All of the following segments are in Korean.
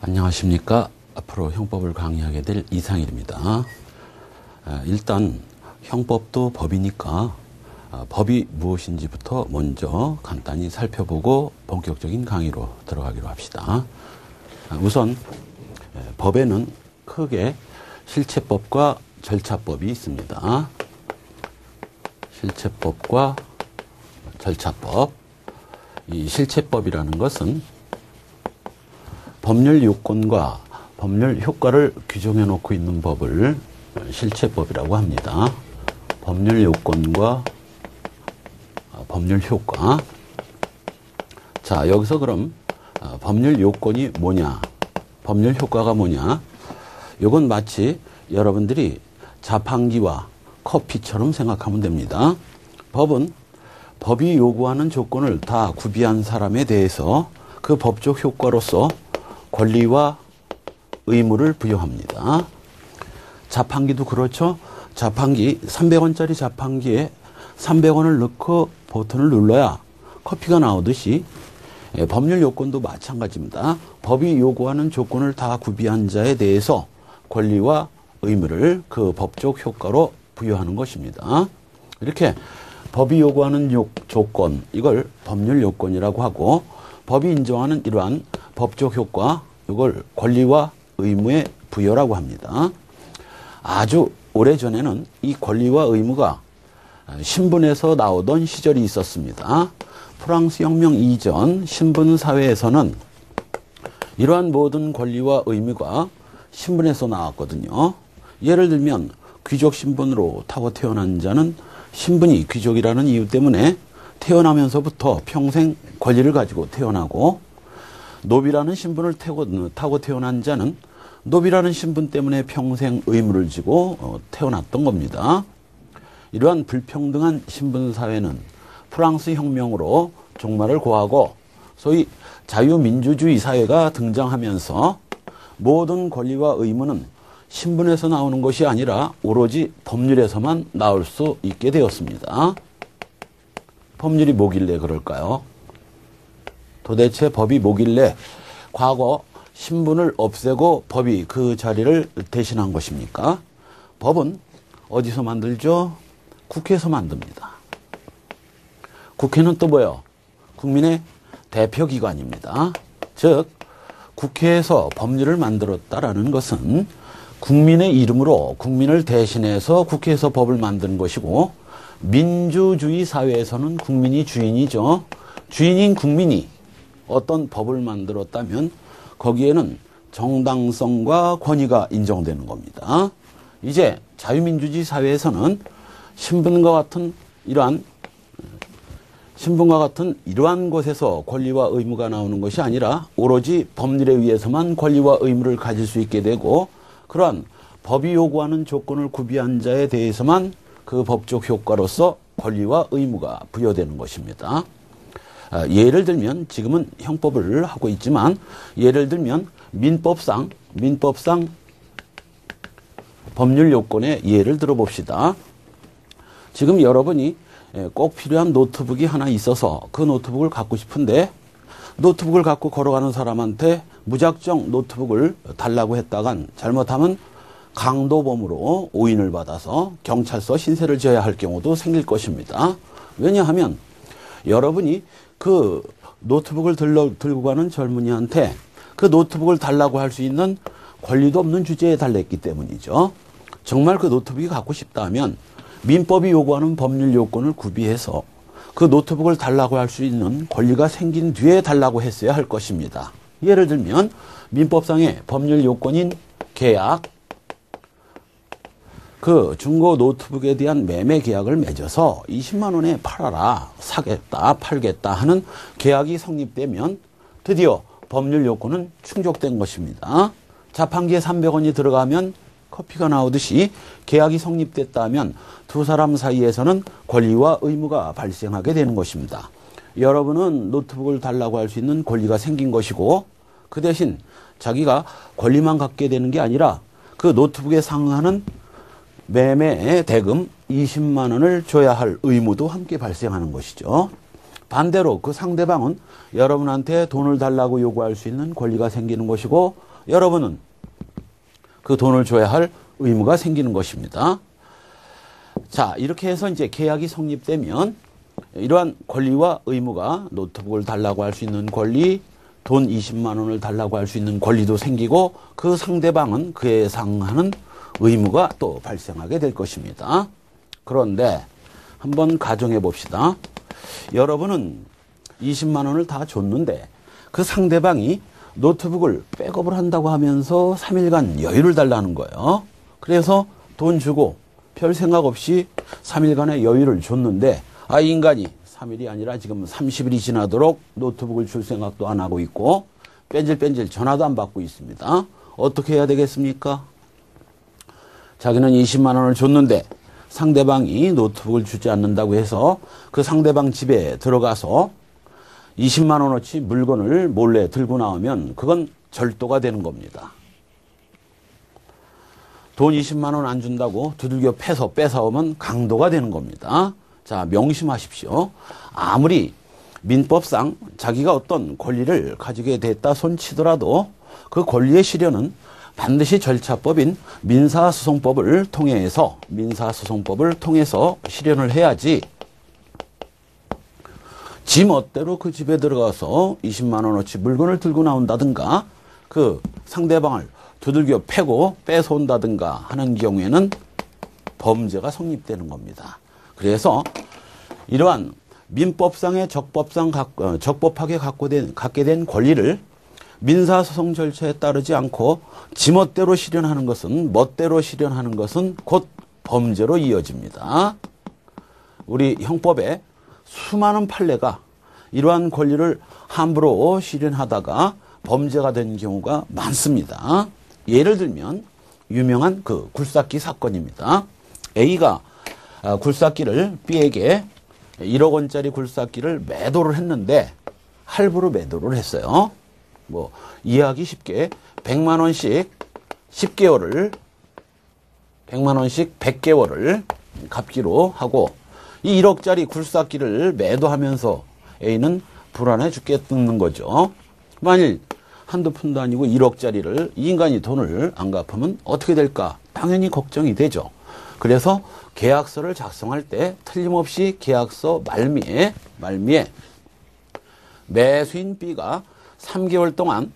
안녕하십니까. 앞으로 형법을 강의하게 될 이상일입니다. 일단 형법도 법이니까 법이 무엇인지부터 먼저 간단히 살펴보고 본격적인 강의로 들어가기로 합시다. 우선 법에는 크게 실체법과 절차법이 있습니다. 실체법과 절차법. 이 실체법이라는 것은 법률 요건과 법률 효과를 규정해 놓고 있는 법을 실체법이라고 합니다. 법률 요건과 법률 효과. 자, 여기서 그럼 법률 요건이 뭐냐, 법률 효과가 뭐냐, 이건 마치 여러분들이 자판기와 커피처럼 생각하면 됩니다. 법은 법이 요구하는 조건을 다 구비한 사람에 대해서 그 법적 효과로서 권리와 의무를 부여합니다. 자판기도 그렇죠. 자판기 300원짜리 자판기에 300원을 넣고 버튼을 눌러야 커피가 나오듯이 법률 요건도 마찬가지입니다. 법이 요구하는 조건을 다 구비한 자에 대해서 권리와 의무를 그 법적 효과로 부여하는 것입니다. 이렇게 법이 요구하는 조건, 이걸 법률 요건이라고 하고, 법이 인정하는 이러한 법적 효과, 이걸 권리와 의무의 부여라고 합니다. 아주 오래전에는 이 권리와 의무가 신분에서 나오던 시절이 있었습니다. 프랑스 혁명 이전 신분 사회에서는 이러한 모든 권리와 의무가 신분에서 나왔거든요. 예를 들면 귀족 신분으로 타고 태어난 자는 신분이 귀족이라는 이유 때문에 태어나면서부터 평생 권리를 가지고 태어나고, 노비라는 신분을 타고 태어난 자는 노비라는 신분 때문에 평생 의무를 지고 태어났던 겁니다. 이러한 불평등한 신분 사회는 프랑스 혁명으로 종말을 고하고 소위 자유민주주의 사회가 등장하면서 모든 권리와 의무는 신분에서 나오는 것이 아니라 오로지 법률에서만 나올 수 있게 되었습니다. 법률이 뭐길래 그럴까요? 도대체 법이 뭐길래 과거 신분을 없애고 법이 그 자리를 대신한 것입니까? 법은 어디서 만들죠? 국회에서 만듭니다. 국회는 또 뭐예요? 국민의 대표기관입니다. 즉 국회에서 법률을 만들었다라는 것은 국민의 이름으로 국민을 대신해서 국회에서 법을 만드는 것이고, 민주주의 사회에서는 국민이 주인이죠. 주인인 국민이 어떤 법을 만들었다면 거기에는 정당성과 권위가 인정되는 겁니다. 이제 자유민주주의 사회에서는 신분과 같은 이러한 곳에서 권리와 의무가 나오는 것이 아니라 오로지 법률에 의해서만 권리와 의무를 가질 수 있게 되고, 그러한 법이 요구하는 조건을 구비한 자에 대해서만 그 법적 효과로서 권리와 의무가 부여되는 것입니다. 예를 들면, 지금은 형법을 하고 있지만 예를 들면 민법상 법률 요건의 예를 들어봅시다. 지금 여러분이 꼭 필요한 노트북이 하나 있어서 그 노트북을 갖고 싶은데, 노트북을 갖고 걸어가는 사람한테 무작정 노트북을 달라고 했다간 잘못하면 강도범으로 오인을 받아서 경찰서 신세를 져야 할 경우도 생길 것입니다. 왜냐하면 여러분이 그 노트북을 들고 가는 젊은이한테 그 노트북을 달라고 할 수 있는 권리도 없는 주제에 달랬기 때문이죠. 정말 그 노트북이 갖고 싶다면 민법이 요구하는 법률 요건을 구비해서 그 노트북을 달라고 할 수 있는 권리가 생긴 뒤에 달라고 했어야 할 것입니다. 예를 들면 민법상의 법률 요건인 계약, 그 중고 노트북에 대한 매매 계약을 맺어서 20만 원에 팔아라, 사겠다, 팔겠다 하는 계약이 성립되면 드디어 법률 요건은 충족된 것입니다. 자판기에 300원이 들어가면 커피가 나오듯이 계약이 성립됐다면 두 사람 사이에서는 권리와 의무가 발생하게 되는 것입니다. 여러분은 노트북을 달라고 할 수 있는 권리가 생긴 것이고, 그 대신 자기가 권리만 갖게 되는 게 아니라 그 노트북에 상응하는 매매 대금 20만 원을 줘야 할 의무도 함께 발생하는 것이죠. 반대로 그 상대방은 여러분한테 돈을 달라고 요구할 수 있는 권리가 생기는 것이고, 여러분은 그 돈을 줘야 할 의무가 생기는 것입니다. 자, 이렇게 해서 이제 계약이 성립되면 이러한 권리와 의무가 노트북을 달라고 할 수 있는 권리, 돈 20만 원을 달라고 할 수 있는 권리도 생기고 그 상대방은 그에 해당하는 의무가 또 발생하게 될 것입니다. 그런데 한번 가정해 봅시다. 여러분은 20만 원을 다 줬는데 그 상대방이 노트북을 백업을 한다고 하면서 3일간 여유를 달라는 거예요. 그래서 돈 주고 별 생각 없이 3일간의 여유를 줬는데 이 인간이 3일이 아니라 지금 30일이 지나도록 노트북을 줄 생각도 안 하고 있고 뺀질뺀질 전화도 안 받고 있습니다. 어떻게 해야 되겠습니까? 자기는 20만 원을 줬는데 상대방이 노트북을 주지 않는다고 해서 그 상대방 집에 들어가서 20만 원어치 물건을 몰래 들고 나오면 그건 절도가 되는 겁니다. 돈 20만 원 안 준다고 두들겨 패서 뺏어오면 강도가 되는 겁니다. 자, 명심하십시오. 아무리 민법상 자기가 어떤 권리를 가지게 됐다 손치더라도 그 권리의 실현은 반드시 절차법인 민사소송법을 통해서 실현을 해야지 지 멋대로 그 집에 들어가서 20만 원어치 물건을 들고 나온다든가 그 상대방을 두들겨 패고 뺏어온다든가 하는 경우에는 범죄가 성립되는 겁니다. 그래서 이러한 민법상의 적법하게 갖게 된 권리를 민사소송 절차에 따르지 않고 지멋대로 실현하는 것은 곧 범죄로 이어집니다. 우리 형법에 수많은 판례가 이러한 권리를 함부로 실현하다가 범죄가 된 경우가 많습니다. 예를 들면 유명한 그 굴삭기 사건입니다. A가 굴삭기를 B에게 1억 원짜리 굴삭기를 매도를 했는데 할부로 매도를 했어요. 뭐 이해하기 쉽게 100만 원씩 10개월을 100만 원씩 100개월을 갚기로 하고 이 1억짜리 굴삭기를 매도하면서 A는 불안해 죽겠는 거죠. 만일 한두 푼도 아니고 1억짜리를 이 인간이 돈을 안 갚으면 어떻게 될까? 당연히 걱정이 되죠. 그래서 계약서를 작성할 때 틀림없이 계약서 말미에 매수인 B가 3개월 동안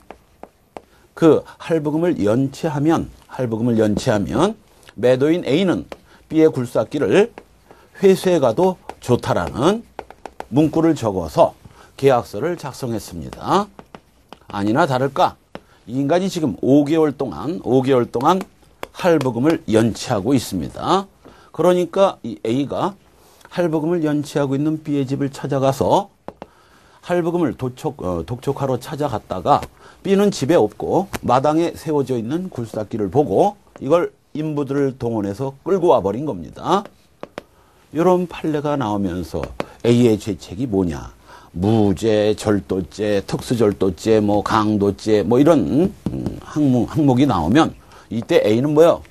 그 할부금을 연체하면 매도인 A는 B의 굴삭기를 회수해 가도 좋다라는 문구를 적어서 계약서를 작성했습니다. 아니나 다를까 이 인간이 지금 5개월 동안 할부금을 연체하고 있습니다. 그러니까 이 A가 할부금을 연체하고 있는 B의 집을 찾아가서 할부금을 독촉하러 찾아갔다가 B는 집에 없고 마당에 세워져 있는 굴삭기를 보고 이걸 인부들을 동원해서 끌고 와버린 겁니다. 이런 판례가 나오면서 A의 죄책이 뭐냐? 무죄, 절도죄, 특수절도죄, 뭐 강도죄, 뭐 이런 항목이 나오면 이때 A는 뭐요?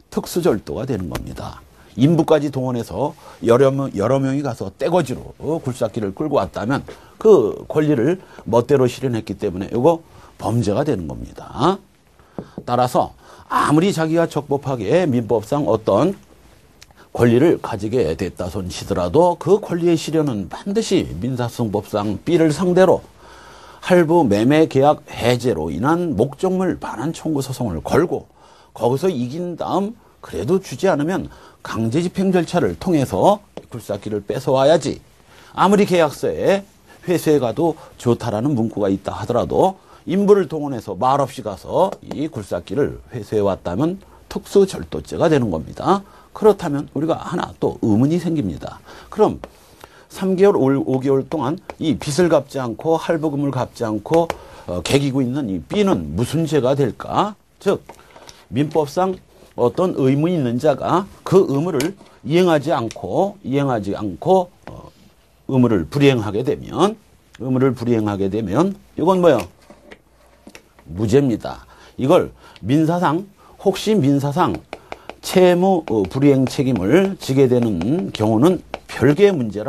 특수절도가 되는 겁니다. 인부까지 동원해서 여러 명이 가서 떼거지로 굴삭기를 끌고 왔다면 그 권리를 멋대로 실현했기 때문에 이거 범죄가 되는 겁니다. 따라서 아무리 자기가 적법하게 민법상 어떤 권리를 가지게 됐다 손치더라도 그 권리의 실현은 반드시 민사소송법상 B를 상대로 할부 매매 계약 해제로 인한 목적물 반환 청구 소송을 걸고 거기서 이긴 다음 그래도 주지 않으면 강제 집행 절차를 통해서 굴삭기를 뺏어와야지. 아무리 계약서에 회수해 가도 좋다라는 문구가 있다 하더라도 인부를 동원해서 말없이 가서 이 굴삭기를 회수해 왔다면 특수절도죄가 되는 겁니다. 그렇다면 우리가 하나 또 의문이 생깁니다. 그럼 3개월, 5개월 동안 이 빚을 갚지 않고 할부금을 갚지 않고 개기고 있는 이 B는 무슨 죄가 될까? 즉 민법상 어떤 의무 있는 자가 그 의무를 이행하지 않고 의무를 불이행하게 되면 이건 뭐예요? 무죄입니다. 이걸 민사상 채무 불이행 책임을 지게 되는 경우는 별개의 문제라